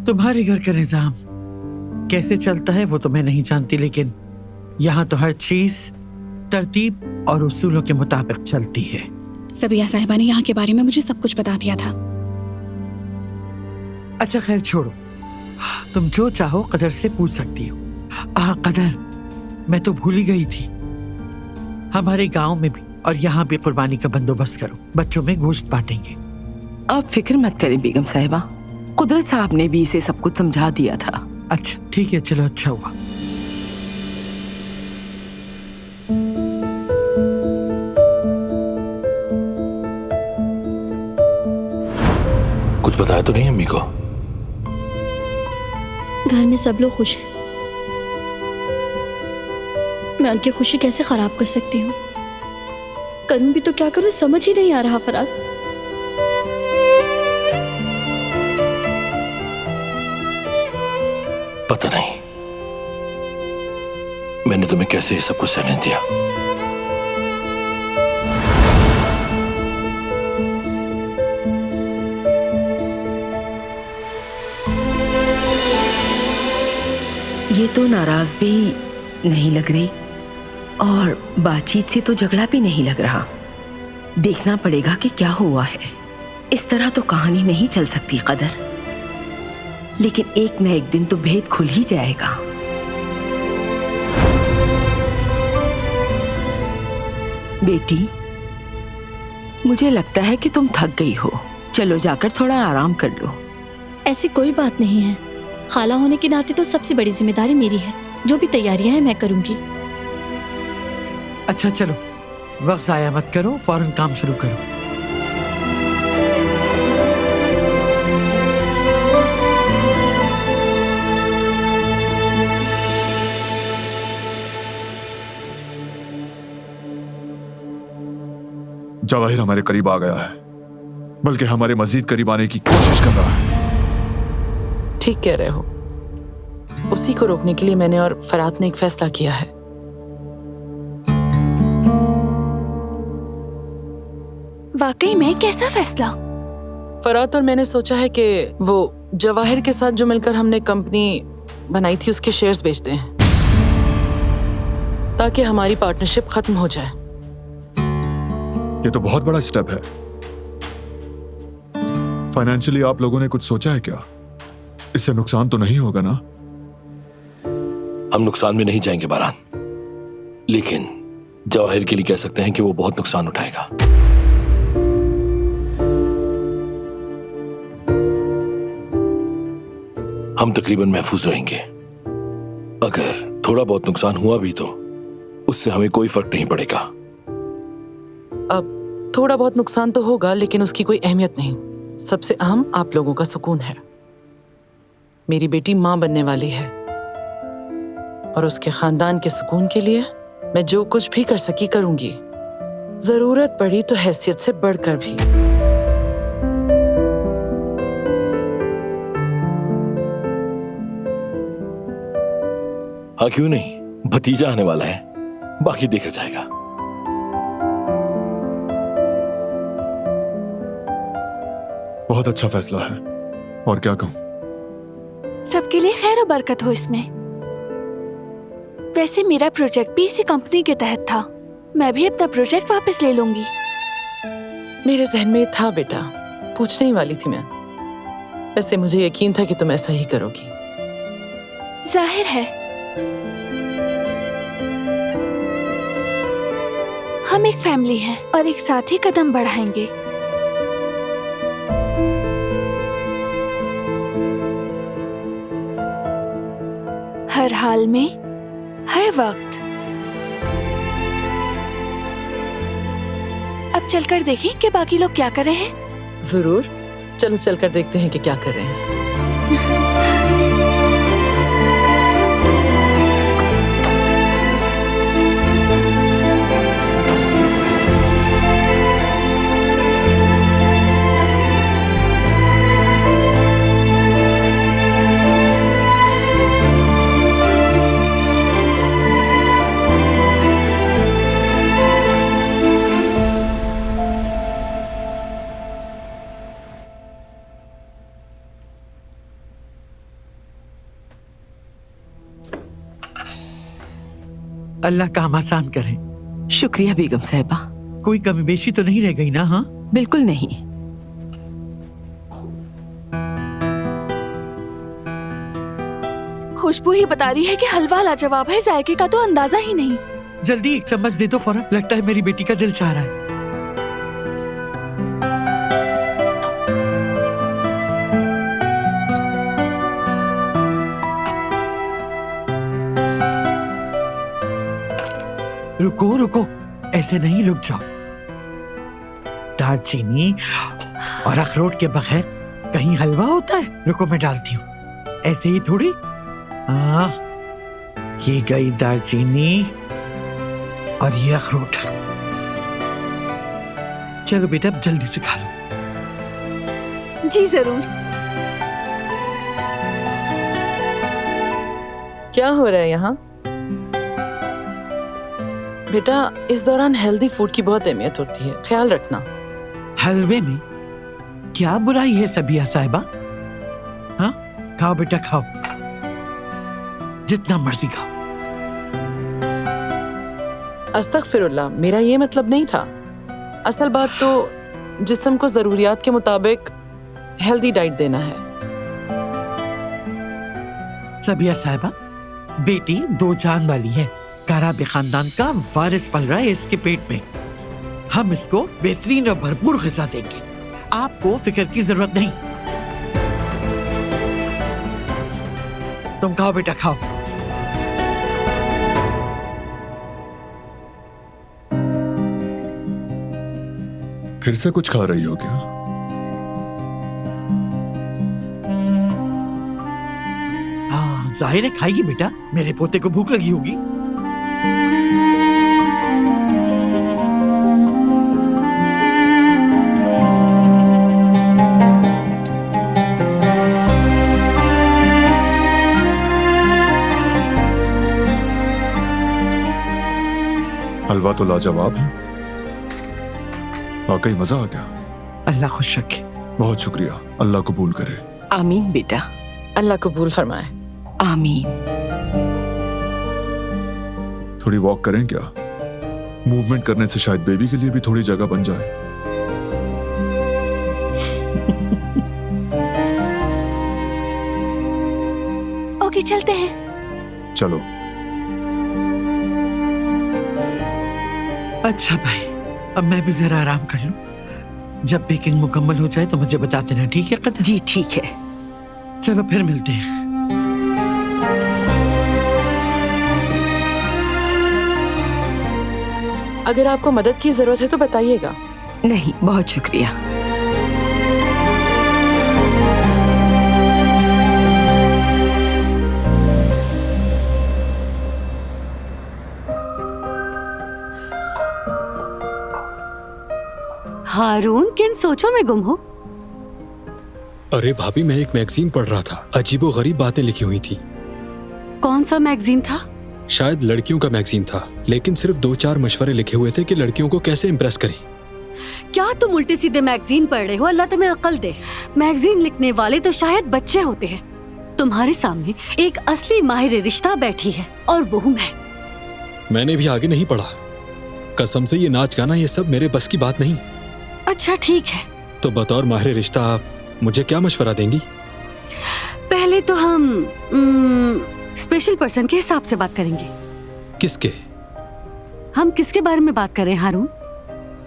तुम्हारे घर का निजाम कैसे चलता है वो तो मैं नहीं जानती, लेकिन यहाँ तो हर चीज तरतीब और उसूलों के मुताबिक चलती है। सबिया साहिबा ने यहाँ के बारे में मुझे सब कुछ बता दिया था। अच्छा खैर छोड़ो, तुम जो चाहो कदर से पूछ सकती हो। कदर, मैं तो भूल ही गई थी, हमारे गांव में भी और यहाँ भी कुर्बानी का बंदोबस्त करो, बच्चों में गोश्त बांटेंगे। आप फिक्र मत करें बेगम साहिबा, कुदरत साहब ने भी इसे सब कुछ समझा दिया था। अच्छा ठीक है, चलो अच्छा हुआ। कुछ बताया तो नहीं अम्मी को? घर में सब लोग खुश हैं, मैं उनकी खुशी कैसे खराब कर सकती हूँ? करूँ भी तो क्या करूँ, समझ ही नहीं आ रहा फराद। पता नहीं मैंने तुम्हें कैसे ये सब कुछ सहने दिया। ये तो नाराज भी नहीं लग रही और बातचीत से तो झगड़ा भी नहीं लग रहा। देखना पड़ेगा कि क्या हुआ है। इस तरह तो कहानी नहीं चल सकती कदर, लेकिन एक न एक दिन तो भेद खुल ही जाएगा। बेटी, मुझे लगता है कि तुम थक गई हो, चलो जाकर थोड़ा आराम कर लो। ऐसी कोई बात नहीं है, खाला होने के नाते तो सबसे बड़ी जिम्मेदारी मेरी है। जो भी तैयारियां हैं मैं करूंगी। अच्छा चलो, वक्त जाया मत करो, फौरन काम शुरू करो। जवाहिर हमारे करीब आ गया है, बल्कि हमारे मजीद करीब आने की कोशिश कर रहा है। ठीक कह रहे हो, उसी को रोकने के लिए मैंने और फरात ने एक फैसला किया है। वाकई में कैसा फैसला? फरात और मैंने सोचा है कि वो जवाहिर के साथ जो मिलकर हमने कंपनी बनाई थी उसके शेयर्स बेचते हैं, ताकि हमारी पार्टनरशिप खत्म हो जाए। ये तो बहुत बड़ा स्टेप है। फाइनेंशियली आप लोगों ने कुछ सोचा है क्या? इससे नुकसान तो नहीं होगा ना? हम नुकसान में नहीं जाएंगे बारान, लेकिन जवाहिर के लिए कह सकते हैं कि वो बहुत नुकसान उठाएगा। हम तकरीबन महफूज रहेंगे। अगर थोड़ा बहुत नुकसान हुआ भी तो उससे हमें कोई फर्क नहीं पड़ेगा। अब थोड़ा बहुत नुकसान तो होगा, लेकिन उसकी कोई अहमियत नहीं। सबसे अहम आप लोगों का सुकून है। मेरी बेटी मां बनने वाली है और उसके खानदान के सुकून के लिए मैं जो कुछ भी कर सकी करूंगी, जरूरत पड़ी तो हैसियत से बढ़कर भी। हाँ क्यों नहीं, भतीजा आने वाला है, बाकी देखा जाएगा। बहुत अच्छा फैसला है, और क्या कहूं। सबके लिए खैर और बरकत हो इसमें। वैसे मेरा प्रोजेक्ट भी इसी कंपनी के तहत था, मैं भी अपना प्रोजेक्ट वापस ले लूंगी। मेरे जहन में था बेटा, पूछने ही वाली थी मैं। वैसे मुझे यकीन था कि तुम ऐसा ही करोगी। जाहिर है हम एक फैमिली हैं और एक साथ ही कदम बढ़ाएंगे। हर हाल में, हर वक्त। अब चलकर देखें कि बाकी लोग क्या कर रहे हैं। जरूर, चलो चलकर देखते हैं कि क्या कर रहे हैं। अल्लाह काम आसान करे। शुक्रिया बेगम साहिबा। कोई कमी बेशी तो नहीं रह गई ना? हाँ, बिल्कुल नहीं। खुशबू ही बता रही है कि हलवा लाजवाब है, जायके का तो अंदाजा ही नहीं। जल्दी एक चम्मच दे दो फौरन, लगता है मेरी बेटी का दिल चाह रहा है। रुको रुको, ऐसे नहीं, रुक जाओ। दालचीनी और अखरोट के बगैर कहीं हलवा होता है? रुको मैं डालती हूँ। ऐसे ही थोड़ी। हाँ, ये गई दालचीनी और ये अखरोट। चलो बेटा, अब जल्दी से खा लो। जी जरूर। क्या हो रहा है यहाँ? बेटा, इस दौरान हेल्दी फूड की बहुत अहमियत होती है, ख्याल रखना। हलवे में क्या बुराई है सबिया साहिबा? हाँ, खाओ बेटा खाओ, जितना मर्जी खाओ। अस्तगफिरुल्लाह, मेरा ये मतलब नहीं था। असल बात तो जिस्म को जरूरियात के मुताबिक हेल्दी डाइट देना है। सबिया साहिबा, बेटी 2 जान वाली है, कराबे खानदान का वारिस पल रहा है इसके पेट में। हम इसको बेहतरीन और भरपूर ग़िज़ा देंगे, आपको फिक्र की जरूरत नहीं। तुम खाओ बेटा खाओ। फिर से कुछ खा रही हो क्या? हाँ, जाहिर है खाएगी बेटा, मेरे पोते को भूख लगी होगी। हलवा तो लाजवाब है, वाकई मजा आ गया। अल्लाह खुश रखे। बहुत शुक्रिया, अल्लाह कबूल करे। आमीन बेटा, अल्लाह कबूल फरमाए। आमीन। थोड़ी वॉक करें क्या? मूवमेंट करने से शायद बेबी के लिए भी थोड़ी जगह बन जाए। ओके, चलते हैं। चलो। अच्छा भाई, अब मैं भी जरा आराम कर लूं। जब बेकिंग मुकम्मल हो जाए तो मुझे बता देना, ठीक है कदर? जी ठीक है। चलो फिर मिलते हैं। अगर आपको मदद की जरूरत है तो बताइएगा। नहीं, बहुत शुक्रिया। हारून, किन सोचों में गुम हो? अरे भाभी, मैं एक मैगजीन पढ़ रहा था, अजीबो गरीब बातें लिखी हुई थी। कौन सा मैगजीन था? शायद लड़कियों का मैगजीन था, लेकिन सिर्फ 2-4 मशवरे लिखे हुए थे कि लड़कियों को कैसे इम्प्रेस करें। क्या तुम उल्टे सीधे मैगजीन पढ़ रहे हो? अल्लाह तुम्हें अक्ल दे। मैगजीन लिखने वाले तो शायद बच्चे होते हैं। तुम्हारे सामने एक असली माहिर रिश्ता बैठी है, और वो हूँ मैं। मैंने भी आगे नहीं पढ़ा, कसम से। ये नाच गाना ये सब मेरे बस की बात नहीं। अच्छा ठीक है, तो बतौर माहिर रिश्ता आप मुझे क्या मशवरा देंगी? पहले तो हम स्पेशल पर्सन के हिसाब से बात करेंगे। किसके? हम किसके बारे में बात कर रहे हैं हारून?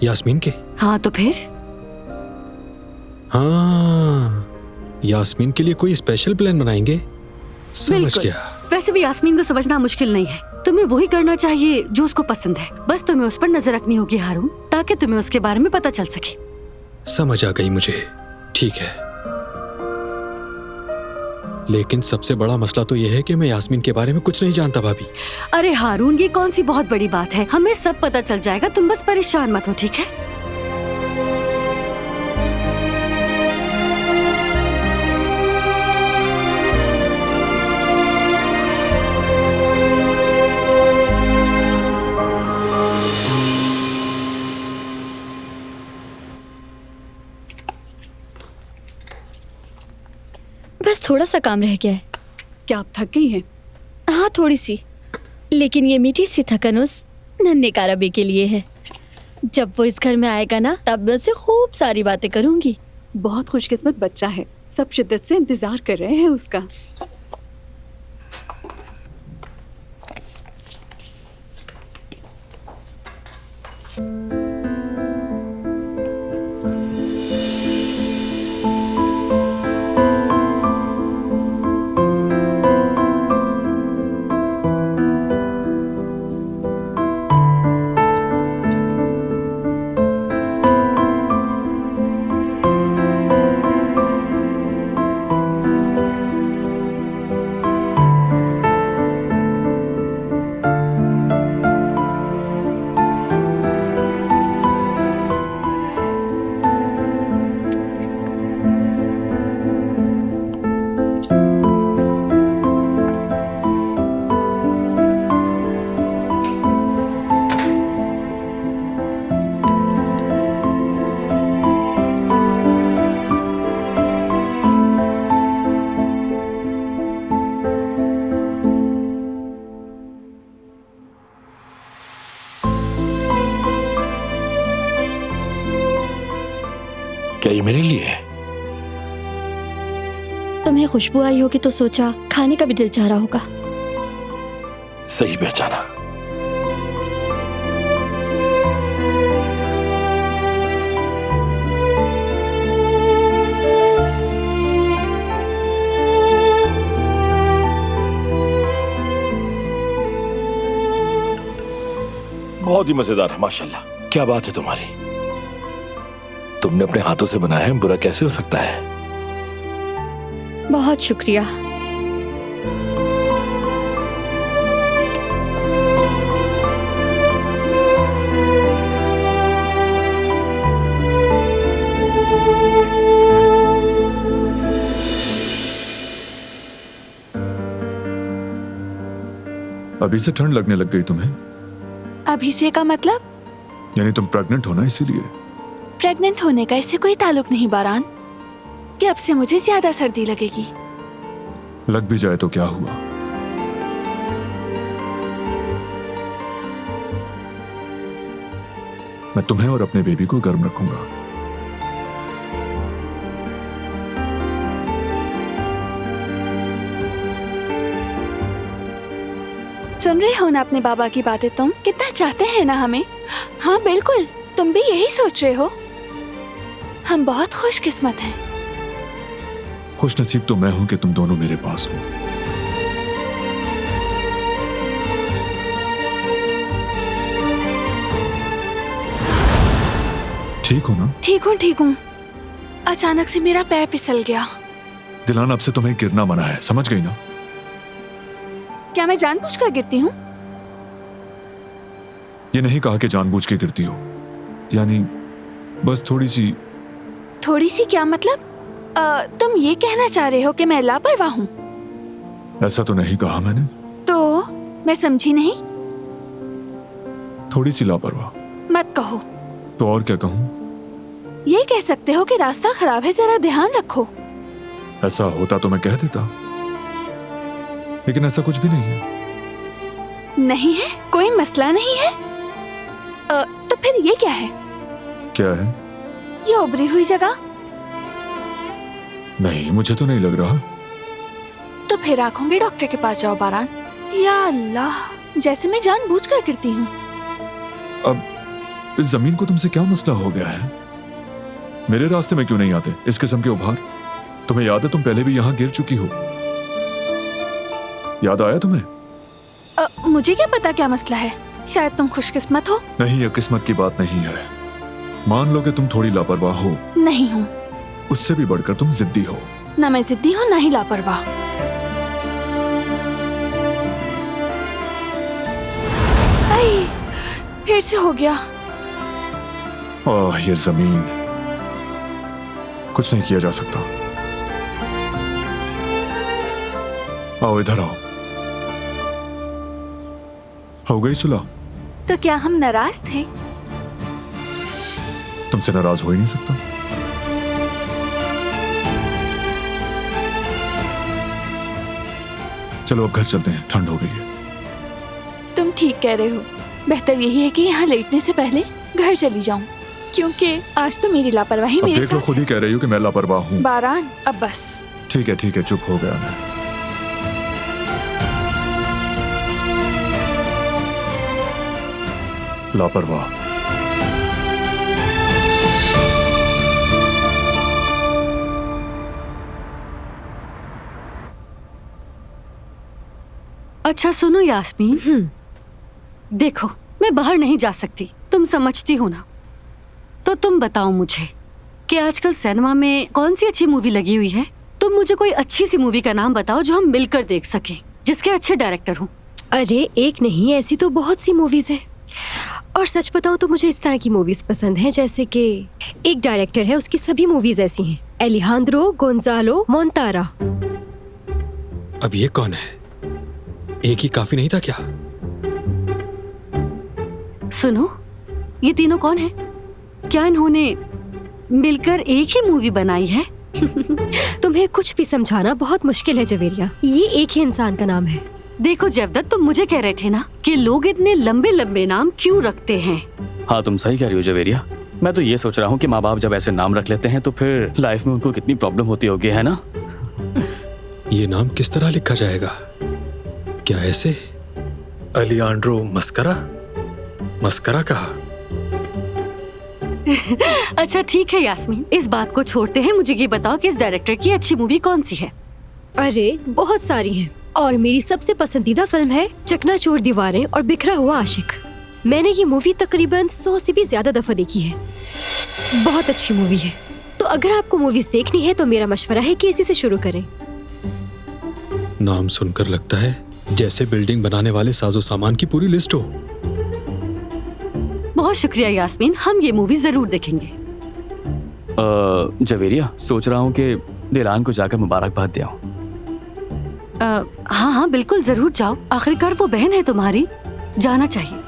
यास्मीन के। हाँ तो फिर? हाँ, यास्मीन के लिए कोई स्पेशल प्लान बनाएंगे। समझ बिल्कुल। गया। वैसे भी यास्मीन को समझना मुश्किल नहीं है। तुम्हें वही करना चाहिए जो उसको पसंद है। बस तुम्हें उस पर नजर रखनी होगी हारून, ताकि तुम्हें उसके बारे में पता चल सके। समझ आ गई मुझे। ठीक है, लेकिन सबसे बड़ा मसला तो यह है कि मैं यास्मीन के बारे में कुछ नहीं जानता भाभी। अरे हारून, ये कौन सी बहुत बड़ी बात है? हमें सब पता चल जाएगा, तुम बस परेशान मत हो, ठीक है? बस थोड़ा सा काम रह गया है। क्या आप थक गई हैं? हाँ, थोड़ी सी। लेकिन ये मीठी सी थकन उस नन्हे कारबे के लिए है। जब वो इस घर में आएगा ना, तब मैं उससे खूब सारी बातें करूंगी। बहुत खुशकिस्मत बच्चा है, सब शिद्दत से इंतजार कर रहे हैं उसका। क्या ये मेरे लिए है? तुम्हें खुशबू आई होगी तो सोचा खाने का भी दिल चाह रहा होगा। सही पहचाना। बहुत ही मजेदार है, माशाल्लाह। क्या बात है तुम्हारी, तुमने अपने हाथों से बनाया है, बुरा कैसे हो सकता है? बहुत शुक्रिया। अभी से ठंड लगने लग गई तुम्हें? अभी से का मतलब? यानी तुम प्रेग्नेंट हो ना, इसीलिए। प्रेग्नेंट होने का इससे कोई ताल्लुक नहीं बारान, कि अब से मुझे ज्यादा सर्दी लगेगी। लग भी जाए तो क्या हुआ? मैं तुम्हें और अपने बेबी को गर्म रखूंगा। सुन रहे हो ना अपने बाबा की बातें? तुम कितना चाहते हैं ना हमें। हाँ बिल्कुल, तुम भी यही सोच रहे हो। हम बहुत खुशकिस्मत हैं। खुश नसीब तो मैं हूं कि तुम दोनों मेरे पास हो। ठीक हो ना? ठीक हूँ। अचानक से मेरा पैर फिसल गया। दिलान, अब से तुम्हें गिरना मना है, समझ गई ना? क्या मैं जानबूझकर गिरती हूँ? ये नहीं कहा कि जानबूझ के गिरती हो, यानी बस थोड़ी सी। थोड़ी सी क्या मतलब? तुम ये कहना चाह रहे हो कि मैं लापरवाह हूँ? ऐसा तो नहीं कहा मैंने। तो मैं समझी नहीं। थोड़ी सी लापरवाह। मत कहो। तो और क्या कहूँ? ये कह सकते हो कि रास्ता खराब है, जरा ध्यान रखो। ऐसा होता तो मैं कह देता, लेकिन ऐसा कुछ भी नहीं है। नहीं है? कोई मसला नहीं है? तो फिर ये क्या है? क्या है? ये उभरी हुई जगह? नहीं, मुझे तो नहीं लग रहा। तो फिर आंखों के डॉक्टर के पास जाओ बारान। या अल्लाह, जैसे मैं जानबूझकर गिरती हूँ। अब इस जमीन को तुमसे क्या मसला हो गया है? मेरे रास्ते में क्यों नहीं आते इस किस्म के उभार? तुम्हें याद है तुम पहले भी यहाँ गिर चुकी हो? याद आया तुम्हें? मुझे क्या पता क्या मसला है, शायद तुम खुशकिस्मत हो। नहीं, यह किस्मत की बात नहीं है। मान लो कि तुम थोड़ी लापरवाह हो। नहीं हूँ। उससे भी बढ़कर तुम जिद्दी हो। ना मैं जिद्दी हूँ, ना ही लापरवाह। फिर से हो गया। ये जमीन, कुछ नहीं किया जा सकता। आओ इधर आओ। हो गई सुलह? तो क्या हम नाराज थे? तुमसे नाराज हो ही नहीं सकता। चलो अब घर चलते हैं, ठंड हो गई है। ठीक कह रहे हो। बेहतर यही है कि यहाँ लेटने से पहले घर चली जाऊँ, क्योंकि आज तो मेरी लापरवाही अब मेरे देख लो, साथ खुद ही कह रही हो कि मैं लापरवाह हूँ। बारान, अब बस। ठीक है, चुप हो गया मैं। लापरवाह। अच्छा सुनो यास्मीन, देखो मैं बाहर नहीं जा सकती, तुम समझती हो ना। तो तुम बताओ मुझे कि आजकल सिनेमा में कौन सी अच्छी मूवी लगी हुई है। तुम मुझे कोई अच्छी सी मूवी का नाम बताओ जो हम मिलकर देख सकें, जिसके अच्छे डायरेक्टर हों। अरे एक नहीं, ऐसी तो बहुत सी मूवीज है। और सच बताऊं तो मुझे इस तरह की मूवीज पसंद हैं, जैसे कि एक डायरेक्टर है, उसकी सभी मूवीज ऐसी हैं, एलिहांद्रो गोंजालो मोंटारा। अब ये कौन है? एक ही काफी नहीं था क्या? सुनो, ये तीनों कौन है? क्या इन्होंने मिलकर एक ही मूवी बनाई है? तुम्हें कुछ भी समझाना बहुत मुश्किल है जवेरिया, ये एक ही इंसान का नाम है। देखो जेवदत, तुम मुझे कह रहे थे ना कि लोग इतने लंबे लंबे नाम क्यों रखते हैं। हाँ तुम सही कह रही हो जवेरिया। मैं तो ये सोच रहा हूँ कि माँ बाप जब ऐसे नाम रख लेते हैं तो फिर लाइफ में उनको कितनी प्रॉब्लम होती होगी, है ना? ये नाम किस तरह लिखा जाएगा? क्या ऐसे? अलियांड्रो मस्करा? मस्करा कहा? अच्छा ठीक है यास्मीन, इस बात को छोड़ते हैं। मुझे ये बताओ कि इस डायरेक्टर की अच्छी मूवी कौन सी है? अरे बहुत सारी हैं, और मेरी सबसे पसंदीदा फिल्म है चकनाचूर दीवारें और बिखरा हुआ आशिक। मैंने ये मूवी तकरीबन 100 से भी ज्यादा दफा देखी है। बहुत अच्छी मूवी है। तो अगर आपको मूवीज देखनी है तो मेरा मशवरा है कि इसी से शुरू करें। नाम सुनकर लगता है जैसे बिल्डिंग बनाने वाले साजो सामान की पूरी लिस्ट हो। बहुत शुक्रिया यास्मीन, हम ये मूवी जरूर देखेंगे। जवेरिया, सोच रहा हूँ कि दिलान को जाकर मुबारकबाद दे आऊं। हाँ हाँ बिल्कुल, जरूर जाओ। आखिरकार वो बहन है तुम्हारी, जाना चाहिए।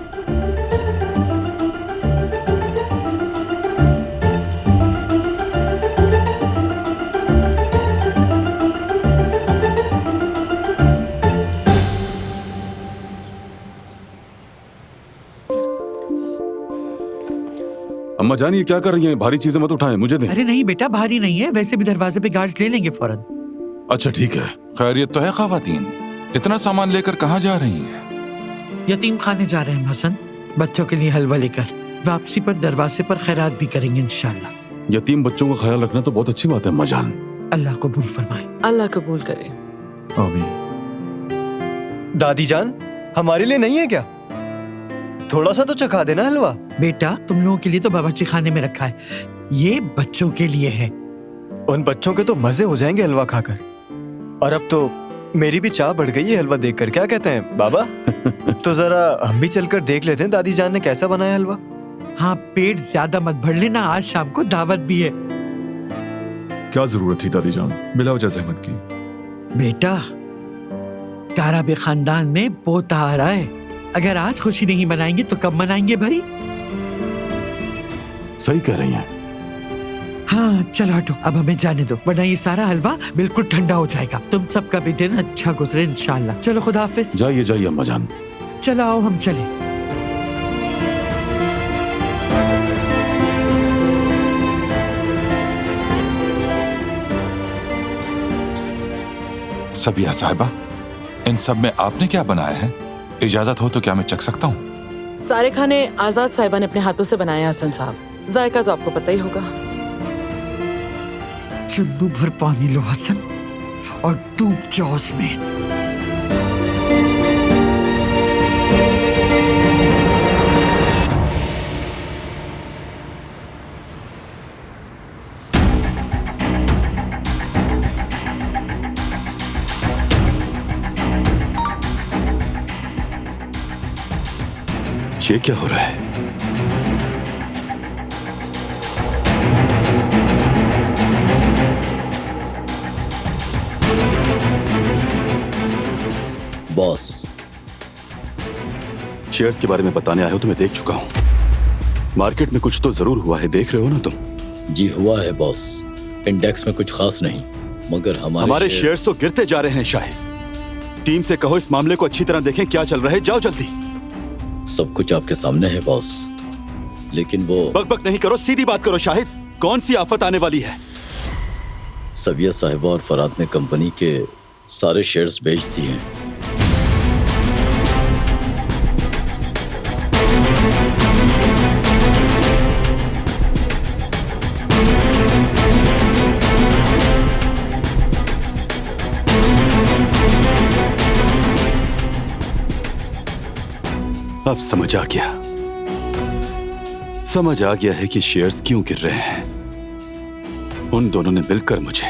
अम्मा जान, ये क्या कर रही हैं? भारी चीजें मत उठाएं, मुझे दें। अरे नहीं बेटा, भारी नहीं है, वैसे भी दरवाजे पे गार्ड्स ले लेंगे फौरन। अच्छा ठीक है। खैरियत तो है ख़वातीन? इतना सामान लेकर कहाँ जा रही हैं? यतीम खाने जा रहे हैं हसन, बच्चों के लिए हलवा लेकर। वापसी पर दरवाजे पर खैरात भी करेंगे इंशाल्लाह। यतीम बच्चों का ख्याल रखना तो बहुत अच्छी बात है अम्मा जान। अल्लाह कबूल फरमाए। अल्लाह कबूल करे। आमीन। दादी जान, हमारे लिए नहीं है क्या? थोड़ा सा तो चखा देना हलवा। बेटा तुम लोगों के लिए तो बावर्ची खाने में रखा है, ये बच्चों के लिए है। उन बच्चों के तो मजे हो जाएंगे हलवा खाकर। और अब तो मेरी भी चाह बढ़ गई है हलवा देखकर। क्या कहते हैं बाबा? तो जरा हम भी चलकर देख लेते हैं दादी जान ने कैसा बनाया हलवा। हाँ, पेट ज्यादा मत भर लेना, आज शाम को दावत भी है। क्या जरूरत थी दादी जान, बिला वजह जहमत की। बेटा काराबे खानदान में पोता आ रहा है, अगर आज खुशी नहीं मनाएंगे तो कब मनाएंगे भाई? सही कह रही हैं। हाँ चलो हटो, अब हमें जाने दो, वरना ये सारा हलवा बिल्कुल ठंडा हो जाएगा। तुम सबका भी दिन अच्छा गुजरे इंशाल्लाह। चलो खुदा हाफिज। जाइए जाइए अम्मा जान। चलो आओ हम चले। सबिया साहिबा, इन सब में आपने क्या बनाया है? इजाजत हो तो क्या मैं चख सकता हूँ? सारे खाने आजाद साहिबा ने अपने हाथों से बनाए हसन साहब, जायका तो आपको पता ही होगा। चुल्लू भर पानी लो हसन और डूब जाओ उसमें। ये क्या हो रहा है? बॉस, शेयर्स के बारे में बताने आए हो तो मैं देख चुका हूं। मार्केट में कुछ तो जरूर हुआ है, देख रहे हो ना तुम? जी हुआ है बॉस, इंडेक्स में कुछ खास नहीं, मगर हमारे शेयर्स तो गिरते जा रहे हैं। शाहिद, टीम से कहो इस मामले को अच्छी तरह देखें क्या चल रहा है। जाओ जल्दी। सब कुछ आपके सामने है बॉस, लेकिन वो बकबक नहीं करो, सीधी बात करो शाहिद। कौन सी आफत आने वाली है? सबिया साहिबा और फराद ने कंपनी के सारे शेयर्स बेच दिए। अब समझ आ गया, समझ आ गया है कि शेयर्स क्यों गिर रहे हैं। उन दोनों ने मिलकर मुझे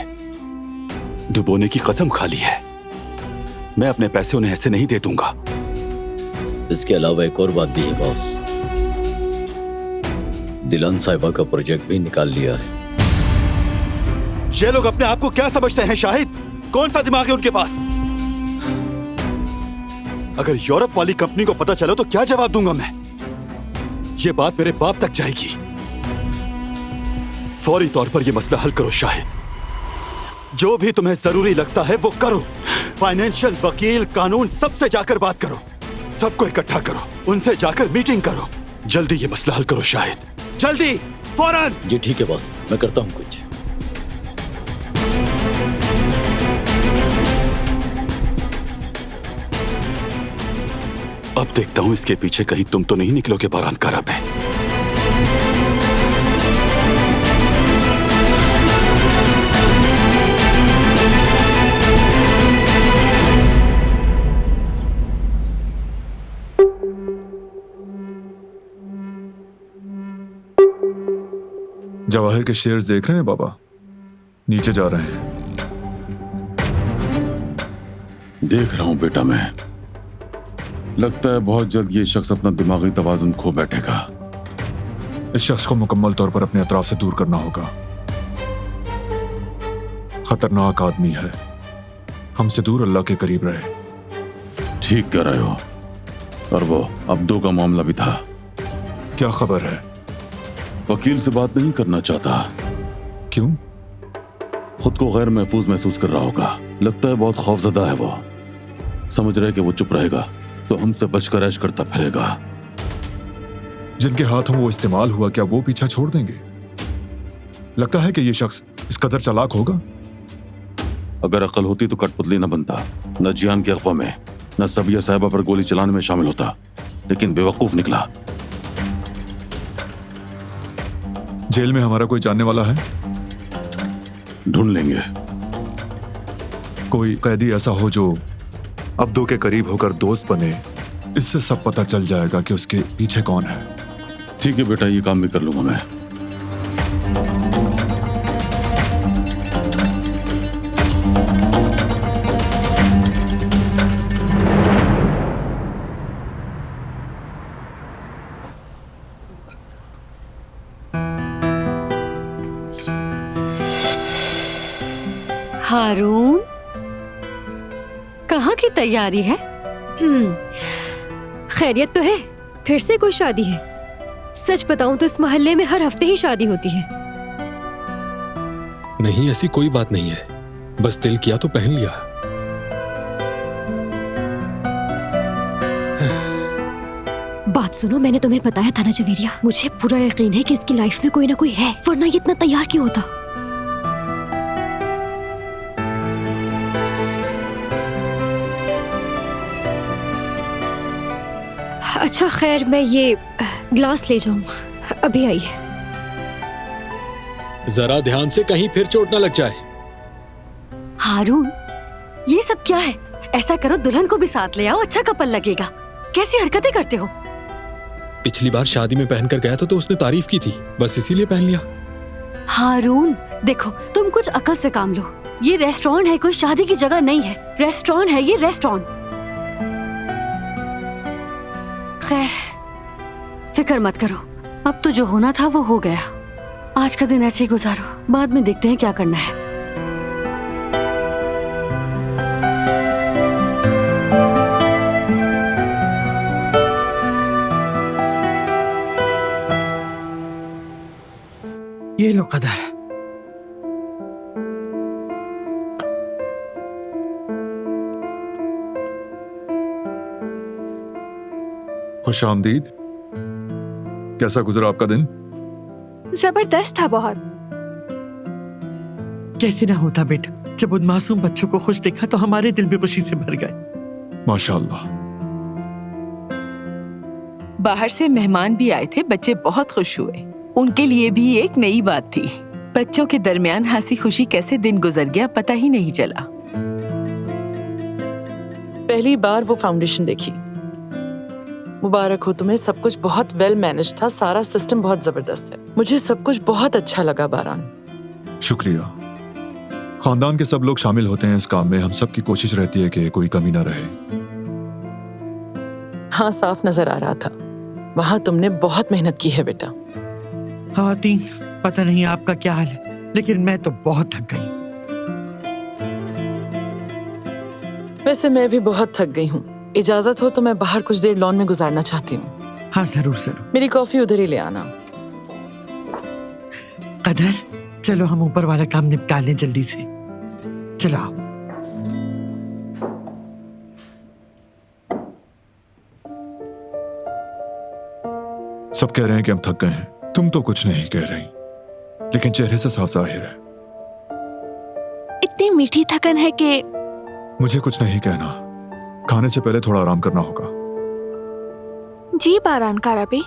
डुबोने की कसम खा ली है। मैं अपने पैसे उन्हें ऐसे नहीं दे दूंगा। इसके अलावा एक और बात भी है बॉस, दिलान साहिबा का प्रोजेक्ट भी निकाल लिया है। ये लोग अपने आप को क्या समझते हैं शाहिद? कौन सा दिमाग है उनके पास? अगर यूरोप वाली कंपनी को पता चला तो क्या जवाब दूंगा मैं? ये बात मेरे बाप तक जाएगी। फौरी तौर पर यह मसला हल करो शाहिद। जो भी तुम्हें जरूरी लगता है वो करो। फाइनेंशियल, वकील, कानून, सबसे जाकर बात करो। सबको इकट्ठा करो, उनसे जाकर मीटिंग करो। जल्दी ये मसला हल करो शाहिद, जल्दी, फौरन। जी ठीक है बॉस, मैं करता हूं कुछ। अब देखता हूं इसके पीछे कहीं तुम तो नहीं निकलोगे बारान कारब है। जवाहिर के शेयर्स देख रहे हैं बाबा, नीचे जा रहे हैं। देख रहा हूं बेटा मैं। लगता है बहुत जल्द ये शख्स अपना दिमागी तवाजुन खो बैठेगा। इस शख्स को मुकम्मल तौर पर अपने अतराफ से दूर करना होगा। खतरनाक आदमी है, हमसे दूर अल्लाह के करीब रहे। ठीक कह रहे हो। और वो अब्दू का मामला भी था। क्या खबर है? वकील से बात नहीं करना चाहता। क्यों? खुद को गैर महफूज महसूस कर रहा होगा। लगता है बहुत खौफजदा है वो। समझ रहे कि वो चुप रहेगा तो हमसे बचकर ऐश करता फिरेगा। जिनके हाथों वो इस्तेमाल हुआ, क्या वो पीछा छोड़ देंगे? लगता है कि ये शख्स इस कदर चालाक होगा। अगर अकल होती तो कठपुतली न बनता, न जियान के अगवा में, न सबिया साहिबा पर गोली चलाने में शामिल होता। लेकिन बेवकूफ निकला। जेल में हमारा कोई जानने वाला है? ढूंढ लेंगे। कोई कैदी ऐसा हो जो अब्दू के करीब होकर दोस्त बने। इससे सब पता चल जाएगा कि उसके पीछे कौन है। ठीक है बेटा, ये काम भी कर लूंगा मैं। हारून, कहाँ की तैयारी है? खैरियत तो है, फिर से कोई शादी है। सच बताऊं तो इस मोहल्ले में हर हफ्ते ही शादी होती है। नहीं, ऐसी कोई बात नहीं है, बस दिल किया तो पहन लिया। बात सुनो, मैंने तुम्हें बताया था ना जवेरिया, मुझे पूरा यकीन है कि इसकी लाइफ में कोई ना कोई है, वरना ये इतना तैयार क्यों होता। अच्छा खैर, मैं ये ग्लास ले जाऊं, अभी आई। जरा ध्यान से, कहीं फिर चोट ना लग जाए। हारून, ये सब क्या है? ऐसा करो, दुल्हन को भी साथ ले आओ, अच्छा कपल लगेगा। कैसी हरकतें करते हो? पिछली बार शादी में पहनकर गया था तो उसने तारीफ की थी, बस इसीलिए पहन लिया। हारून देखो, तुम कुछ अकल से काम लो। ये रेस्टोरेंट है, कोई शादी की जगह नहीं है। रेस्टोरेंट है ये, रेस्टोरेंट। खैर, फिक्र मत करो, अब तो जो होना था वो हो गया। आज का दिन ऐसे ही गुजारो, बाद में देखते हैं क्या करना है। ये लो कदर। खुश आमदीद। कैसा गुजरा आपका दिन? जबरदस्त था बहुत। कैसे ना होता बेटा, जब उन मासूम बच्चों को खुश देखा तो हमारे दिल भी खुशी से भर गए। माशाअल्लाह। बाहर से मेहमान भी आए थे, बच्चे बहुत खुश हुए। उनके लिए भी एक नई बात थी। बच्चों के दरमियान हंसी खुशी कैसे दिन गुजर गया पता ही नहीं चला। पहली बार वो फाउंडेशन देखी। मुबारक हो तुम्हें, सब कुछ बहुत वेल मैनेज था, सारा सिस्टम बहुत जबरदस्त है। मुझे सब कुछ बहुत अच्छा लगा बारान। शुक्रिया। खानदान के सब लोग शामिल होते हैं इस काम में। हम सब की कोशिश रहती है कि कोई कमी ना रहे। हाँ, साफ नजर आ रहा था। वहाँ तुमने बहुत मेहनत की है बेटा। ख़वातीन, पता नहीं आपका क्या हाल है, लेकिन मैं तो बहुत थक गई। वैसे मैं भी बहुत थक गई हूँ। इजाजत हो तो मैं बाहर कुछ देर लॉन में गुजारना चाहती हूँ। हाँ जरूर जरूर। मेरी कॉफी उधर ही ले आना। कदर, चलो हम ऊपर वाला काम निपटा लें जल्दी से। चलो आओ। सब कह रहे हैं कि हम थक गए हैं। तुम तो कुछ नहीं कह रही, लेकिन चेहरे से साफ जाहिर है। इतनी मीठी थकन है कि मुझे कुछ नहीं कहना। खाने से पहले थोड़ा आराम करना होगा। जी बारान काराबी।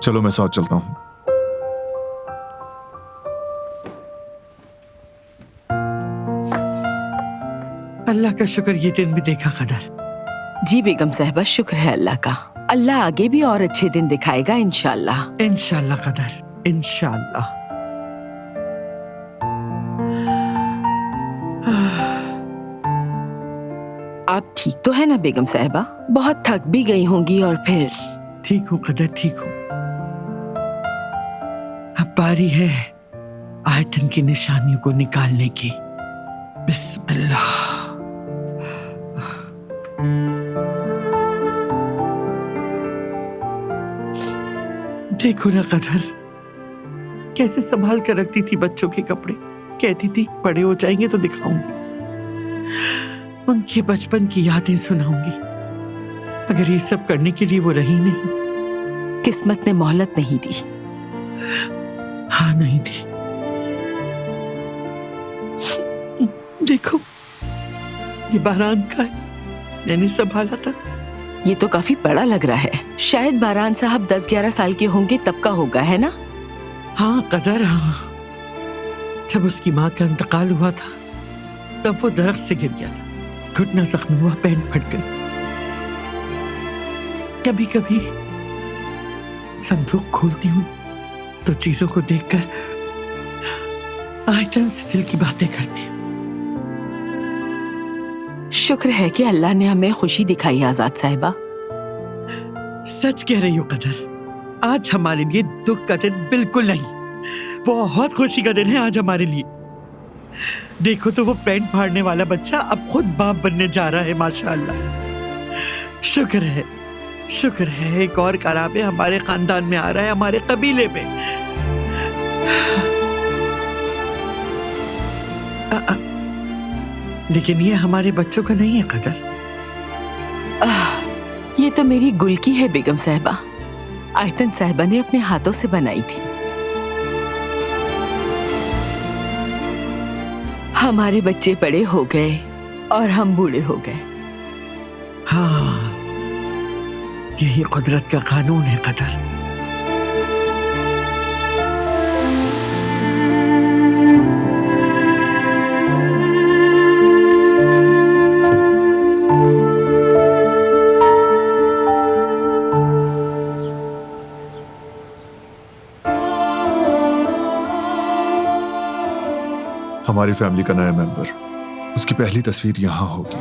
चलो मैं साथ चलता हूँ। अल्लाह का शुक्र ये दिन भी देखा कदर। जी बेगम साहिबा, शुक्र है अल्लाह का। अल्लाह आगे भी और अच्छे दिन दिखाएगा इंशाल्लाह। इंशाल्लाह कदर, इंशाल्लाह। आप ठीक तो है ना बेगम साहिबा? बहुत थक भी गई होंगी और फिर। ठीक हूँ कदर, ठीक हूँ। अब बारी है आयतन की निशानियों को निकालने की। बिस्मिल्लाह। देखो ना कदर, कैसे संभाल कर रखती थी बच्चों के कपड़े। कहती थी बड़े हो जाएंगे तो दिखाऊंगी, उनके बचपन की यादें सुनाऊंगी। अगर ये सब करने के लिए वो रही नहीं। किस्मत ने मोहलत नहीं दी। हाँ, नहीं दी। देखो, ये बारान का है, मैंने संभाला था। ये तो काफी बड़ा लग रहा है। शायद बारान साहब 10-11 साल के होंगे तब का होगा, है ना? हाँ कदर, हाँ। जब उसकी माँ का इंतकाल हुआ था तब वो दरख्त से गिर गया था, घुटना जख्मी हुआ, पैंट फट गई। कभी कभी संदूक खोलती हूँ तो चीजों को देखकर आयतन से दिल की बातें करती हूँ। शुक्र है कि अल्लाह ने हमें खुशी दिखाई आजाद साहिबा। सच कह रही हो कदर, आज हमारे लिए दुख का दिन बिल्कुल नहीं, बहुत खुशी का दिन है आज हमारे लिए। देखो तो वो पैंट फाड़ने वाला बच्चा अब खुद बाप बनने जा रहा है, माशाअल्लाह। शुक्र है, शुक्र है। एक और कराबे हमारे खानदान में आ रहा है, हमारे कबीले में। लेकिन ये हमारे बच्चों का नहीं है कदर। ये तो मेरी गुल की है बेगम साहिबा। आयतन साहिबा ने अपने हाथों से बनाई थी। हमारे बच्चे बड़े हो गए और हम बूढ़े हो गए। हाँ, यही कुदरत का कानून है कदर। हमारी फैमिली का नया मेंबर, उसकी पहली तस्वीर यहाँ होगी।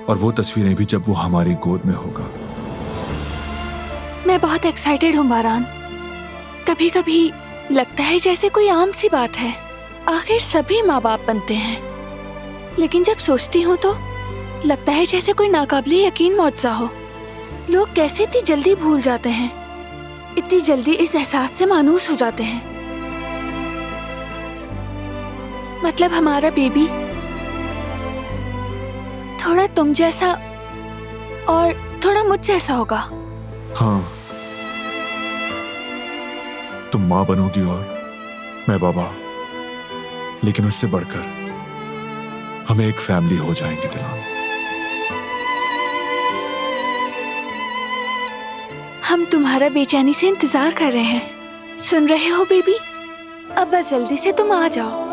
और वो तस्वीरें भी जब वो हमारी गोद में होगा। मैं बहुत एक्साइटेड हूँ बारान। कभी कभी लगता है जैसे कोई आम सी बात है, आखिर सभी माँ बाप बनते हैं। लेकिन जब सोचती हूँ तो लगता है जैसे कोई नाकाबिले यकीन मौजज़ा हो। लोग कैसे इतनी जल्दी भूल जाते हैं, इतनी जल्दी इस एहसास से मानूस हो जाते हैं। मतलब हमारा बेबी थोड़ा तुम जैसा और थोड़ा मुझ जैसा होगा। हाँ, तुम माँ बनोगी और मैं बाबा, लेकिन उससे बढ़कर हमें एक फैमिली हो जाएंगे दिलान। हम तुम्हारा बेचैनी से इंतजार कर रहे हैं। सुन रहे हो बेबी? अब बस जल्दी से तुम आ जाओ।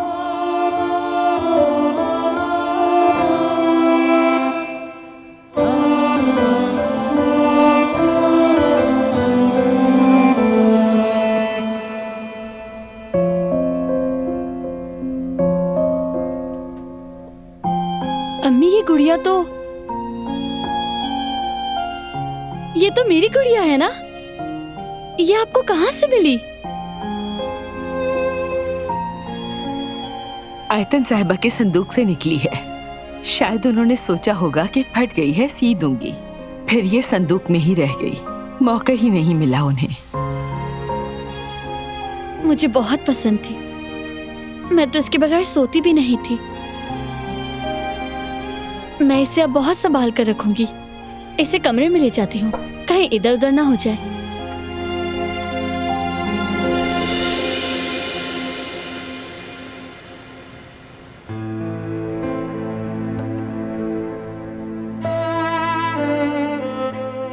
अम्मी, ये तो मेरी गुड़िया है ना? ये आपको कहाँ से मिली? आयतन साहिबा के संदूक से निकली है। शायद उन्होंने सोचा होगा कि फट गई है, सी दूंगी। फिर ये संदूक में ही रह गई, मौका ही नहीं मिला उन्हें। मुझे बहुत पसंद थी। मैं तो इसके बगैर सोती भी नहीं थी। मैं इसे अब बहुत संभाल कर रखूंगी। इसे कमरे में ले जाती हूँ, कहीं इधर उधर ना हो जाए।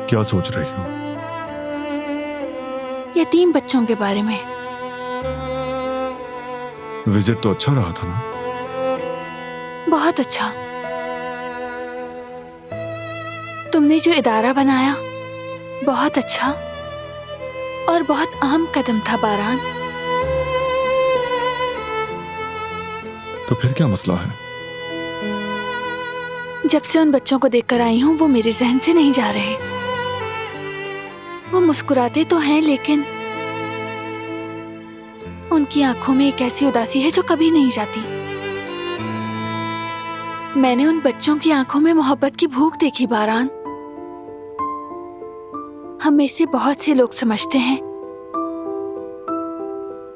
क्या सोच रही हो? यतीम बच्चों के बारे में। विजिट तो अच्छा रहा था ना? बहुत अच्छा। तुमने जो इदारा बनाया, बहुत अच्छा और बहुत अहम कदम था बारान। तो फिर क्या मसला है? जब से उन बच्चों को देखकर आई हूँ, वो मेरे जहन से नहीं जा रहे। वो मुस्कुराते तो हैं, लेकिन उनकी आंखों में एक ऐसी उदासी है जो कभी नहीं जाती। मैंने उन बच्चों की आंखों में मोहब्बत की भूख देखी बारान। हम में से बहुत से लोग समझते हैं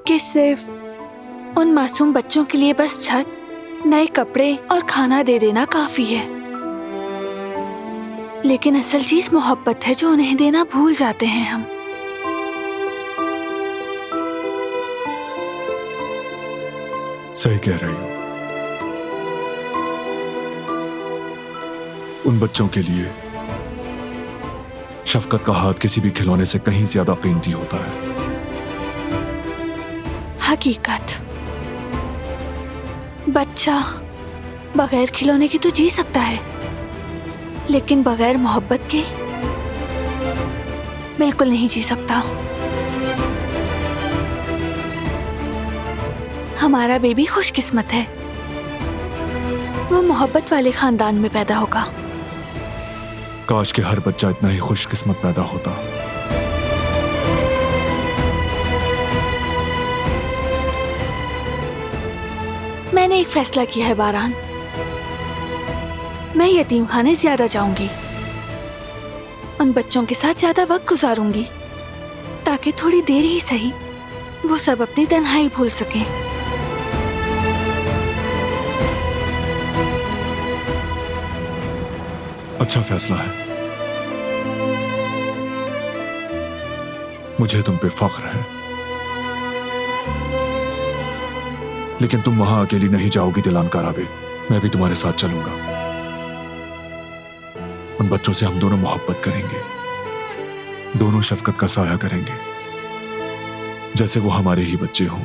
कि सिर्फ उन मासूम बच्चों के लिए बस छत, नए कपड़े और खाना दे देना काफी है। लेकिन असल चीज मोहब्बत है, जो उन्हें देना भूल जाते हैं हम। सही कह रही हो। उन बच्चों के लिए शफकत का हाथ किसी भी खिलौने से कहीं ज्यादा कीमती होता है। हकीकत। बच्चा बगैर खिलौने के तो जी सकता है, लेकिन बगैर मोहब्बत के बिल्कुल नहीं जी सकता। हमारा बेबी खुशकिस्मत है। वो मोहब्बत वाले खानदान में पैदा होगा। काश के हर बच्चा इतना ही खुशकिस्मत पैदा होता। मैंने एक फैसला किया है बारान। मैं यतीम खाने ज्यादा जाऊंगी, उन बच्चों के साथ ज्यादा वक्त गुजारूंगी, ताकि थोड़ी देर ही सही वो सब अपनी तन्हाई भूल सकें। अच्छा फैसला है। मुझे तुम पे फख्र है। लेकिन तुम वहां अकेली नहीं जाओगी दिलान काराबे। मैं भी तुम्हारे साथ चलूंगा। उन बच्चों से हम दोनों मोहब्बत करेंगे, दोनों शफकत का साया करेंगे, जैसे वो हमारे ही बच्चे हों।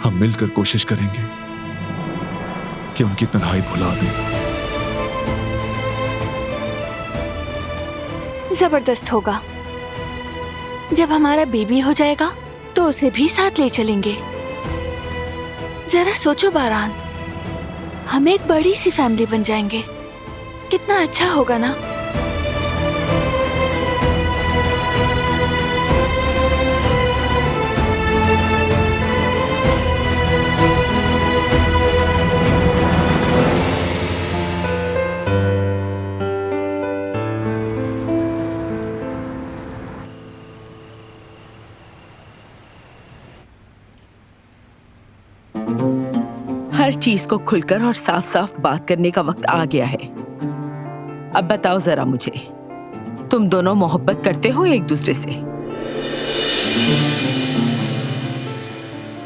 हम मिलकर कोशिश करेंगे कि उनकी तन्हाई भुला दें। जबरदस्त होगा। जब हमारा बेबी हो जाएगा तो उसे भी साथ ले चलेंगे। जरा सोचो बारान, हम एक बड़ी सी फैमिली बन जाएंगे। कितना अच्छा होगा ना? हर चीज को खुलकर और साफ साफ बात करने का वक्त आ गया है। अब बताओ जरा मुझे, तुम दोनों मोहब्बत करते हो एक दूसरे से?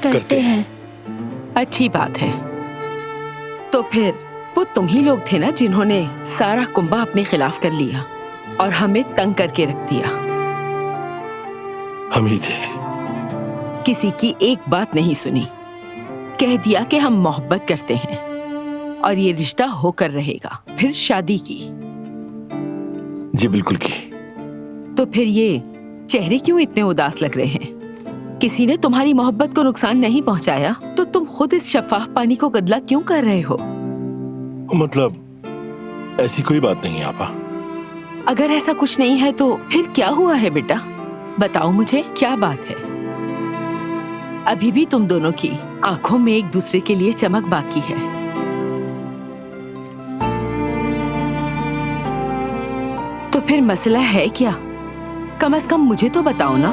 करते हैं। अच्छी बात है। तो फिर वो तुम ही लोग थे ना जिन्होंने सारा कुंभा अपने खिलाफ कर लिया और हमें तंग करके रख दिया। हम ही थे। किसी की एक बात नहीं सुनी, कह दिया कि हम मोहब्बत करते हैं और ये रिश्ता होकर रहेगा। फिर शादी की। जी बिल्कुल की। तो फिर ये चेहरे क्यों इतने उदास लग रहे हैं? किसी ने तुम्हारी मोहब्बत को नुकसान नहीं पहुंचाया तो तुम खुद इस शफाफ पानी को गंदा क्यों कर रहे हो? मतलब ऐसी कोई बात नहीं है आपा। अगर ऐसा कुछ नहीं है तो फिर क्या हुआ है बेटा? बताओ मुझे, क्या बात है? अभी भी तुम दोनों की आंखों में एक दूसरे के लिए चमक बाकी है। तो फिर मसला है क्या? कम से कम मुझे तो बताओ ना।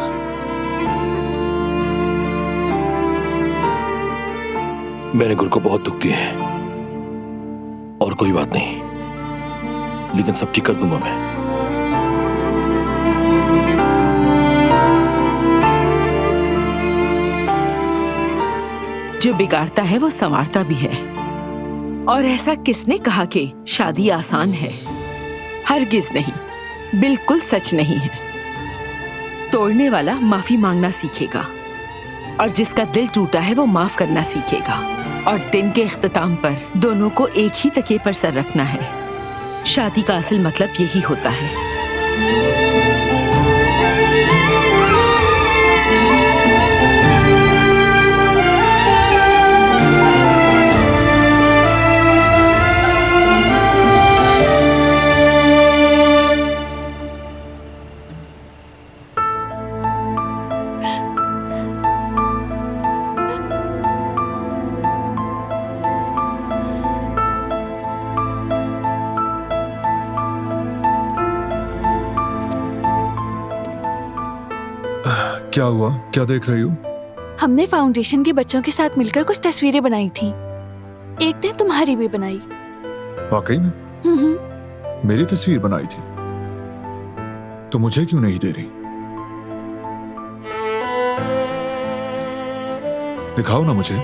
मैंने गुरु को बहुत दुख दिया है और कोई बात नहीं, लेकिन सब ठीक कर दूंगा मैं। जो बिगाड़ता है वो संवारता भी है। और ऐसा किसने कहा कि शादी आसान है? हरगिज नहीं, बिल्कुल सच नहीं है। तोड़ने वाला माफी मांगना सीखेगा और जिसका दिल टूटा है वो माफ करना सीखेगा। और दिन के इख्तिताम पर दोनों को एक ही तकिए पर सर रखना है। शादी का असल मतलब यही होता है। क्या हुआ? क्या देख रही हो? हमने फाउंडेशन के बच्चों के साथ मिलकर कुछ तस्वीरें बनाई थी। एक ने तुम्हारी भी बनाई। वाकई में? मेरी तस्वीर बनाई थी तो मुझे क्यों नहीं दे रही? दिखाओ ना मुझे।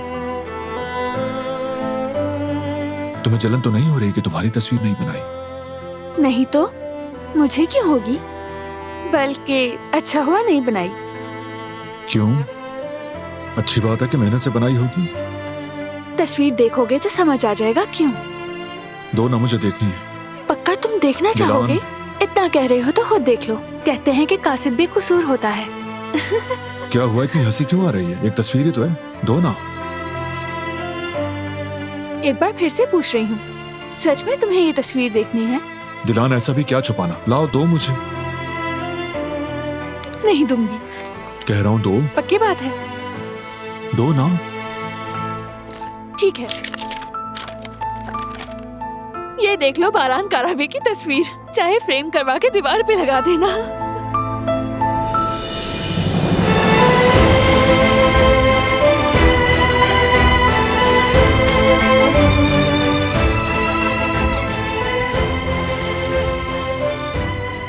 तुम्हें जलन तो नहीं हो रही कि तुम्हारी तस्वीर नहीं बनाई? नहीं तो मुझे क्यों होगी, बल्कि अच्छा हुआ नहीं बनाई। क्यों? अच्छी बात है कि मेहनत से बनाई होगी। तस्वीर देखोगे तो समझ आ जाएगा क्यों। दो ना, मुझे देखनी है। पक्का तुम देखना चाहोगे? इतना कह रहे हो तो खुद देख लो। कहते हैं कि कासिद भी कसूर होता है। क्या हुआ? इतनी हंसी क्यों आ रही है? एक तस्वीर ही तो है, दो ना। एक बार फिर से पूछ रही हूँ, सच में तुम्हें ये तस्वीर देखनी है? दिलान, ऐसा भी क्या छुपाना? लाओ, दो मुझे। नहीं दूंगी। कह रहा हूँ दो। पक्की बात है? दो ना। ठीक है, ये देख लो बारान काराबी की तस्वीर। चाहे फ्रेम करवा के दीवार पे लगा देना।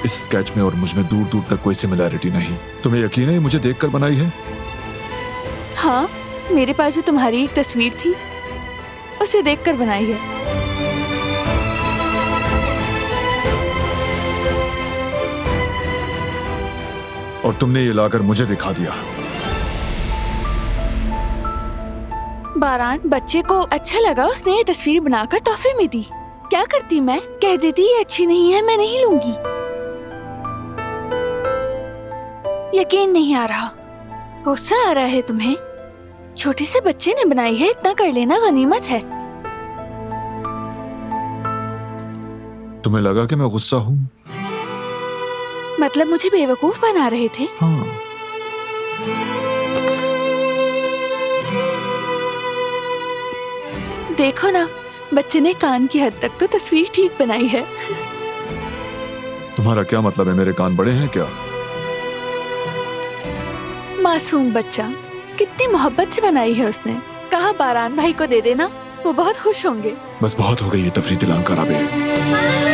इस स्केच में और मुझ में दूर दूर तक कोई सिमिलैरिटी नहीं। तुम्हें यकीन है ये मुझे देखकर बनाई है? हाँ, मेरे पास जो तुम्हारी एक तस्वीर थी उसे देखकर बनाई है। और तुमने ये लाकर मुझे दिखा दिया। बारान, बच्चे को अच्छा लगा, उसने ये तस्वीर बनाकर तोहफे में दी। क्या करती मैं? कह देती ये अच्छी नहीं है, मैं नहीं लूंगी। यकीन नहीं आ रहा। गुस्सा आ रहा है तुम्हें? छोटे से बच्चे ने बनाई है, इतना कर लेना गनीमत है। तुम्हें लगा कि मैं गुस्सा हूँ? मतलब मुझे बेवकूफ बना रहे थे? हाँ। देखो ना, बच्चे ने कान की हद तक तो तस्वीर ठीक बनाई है। तुम्हारा क्या मतलब है? मेरे कान बड़े हैं क्या? मासूम बच्चा, कितनी मोहब्बत से बनाई है उसने। कहा बारान भाई को दे देना, वो बहुत खुश होंगे। बस बहुत हो गई ये तफरी दिलांकार अबे।